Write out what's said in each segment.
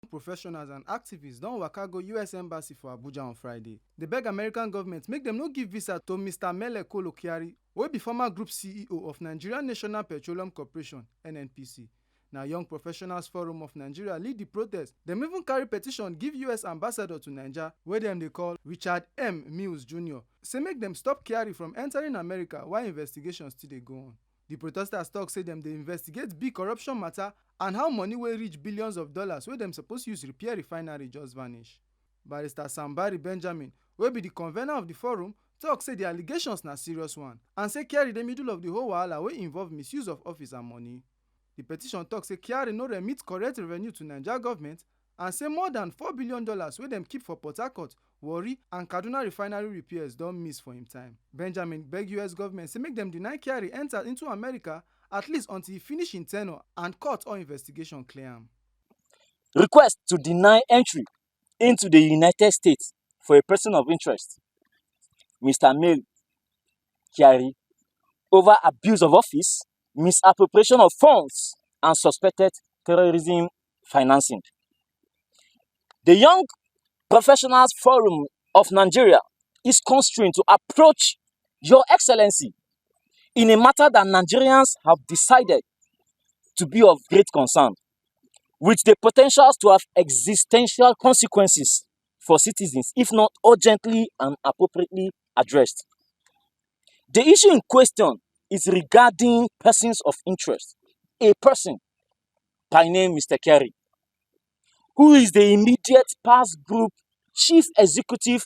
Professionals and activists don waka go US Embassy for Abuja on Friday. They beg American government make dem no give visa to Mr. Mele Kolo Kyari, wey be former group CEO of Nigerian National Petroleum Corporation (NNPC). Na Young Professionals Forum of Nigeria lead the protest. Dem even carry petition give US ambassador to Naija, wey dem dey call Richard M. Mills Jr., say make dem stop Kyari from entering America while investigations still dey go on. The protesters tok say dem dey investigate big corruption matter and how money wey reach billions of dollars wey dem suppose use repair refinery just vanish. Barrister Sambari Benjamin, wey be the convener of the forum, tok say the allegations na serious one and say Kyari dey middle of the whole wahala wey involve misuse of office and money. The petition tok say Kyari no remit correct revenue to Naija government and say more than $4 billion wey dem keep for Port Harcourt, Warri and Kaduna refinery repairs don miss for im time. Benjamin beg US government say make dem deny Kyari enter into America at least until he finish im ten ure and court or investigation clear am. Request to deny entry into the United States for a person of interest, Mr. Mele Kyari, over abuse of office, misappropriation of funds, and suspected terrorism financing. The Young Professionals Forum of Nigeria is constrained to approach Your Excellency in a matter that Nigerians have decided to be of great concern, with the potential to have existential consequences for citizens if not urgently and appropriately addressed. The issue in question is regarding persons of interest. A person by name Mr. Kyari, who is the immediate past group chief executive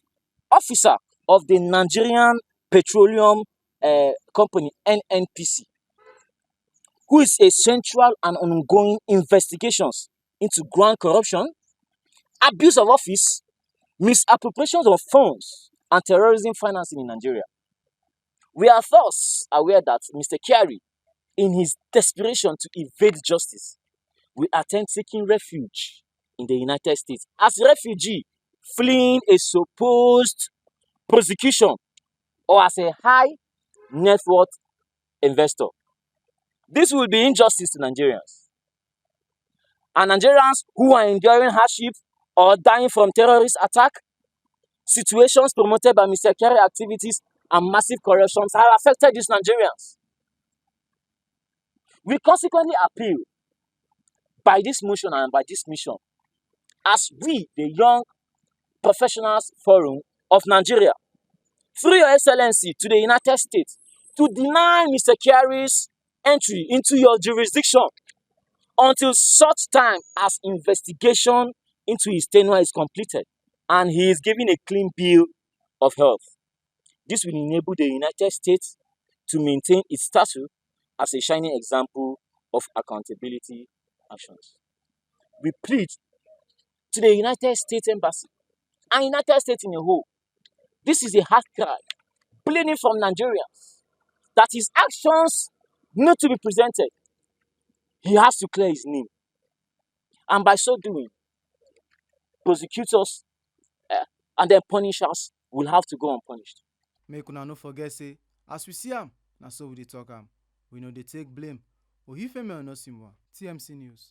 officer of the Nigerian Petroleum Company (NNPC), who is a central and ongoing investigations into grand corruption, abuse of office, misappropriations of funds, and terrorism financing in Nigeria. We are thus aware that Mr. Kyari, in his desperation to evade justice, will attempt taking refuge in the United States as a refugee fleeing a supposed prosecution or as a high net worth investor. This will be injustice to Nigerians. And Nigerians who are enduring hardship or dying from terrorist attack, situations promoted by Mr. Kyari activities and massive corruptions have affected these Nigerians. We consequently appeal by this motion and by this mission, as we, the Young Professionals Forum of Nigeria, through Your Excellency to the United States, to deny Mr. Kyari's entry into your jurisdiction until such time as investigation into his tenure is completed and he is given a clean bill of health. This will enable the United States to maintain its status as a shining example of accountability actions. We plead to the United States Embassy and United States in a whole. This is a hard cry, pleading from Nigerians that his actions need to be presented. He has to clear his name. And by so doing, prosecutors and then punishers will have to go unpunished. Make una no forget say, as we see am, na so we dey talk am. We no dey take blame. Ohifemi Onosimwa, TMC News.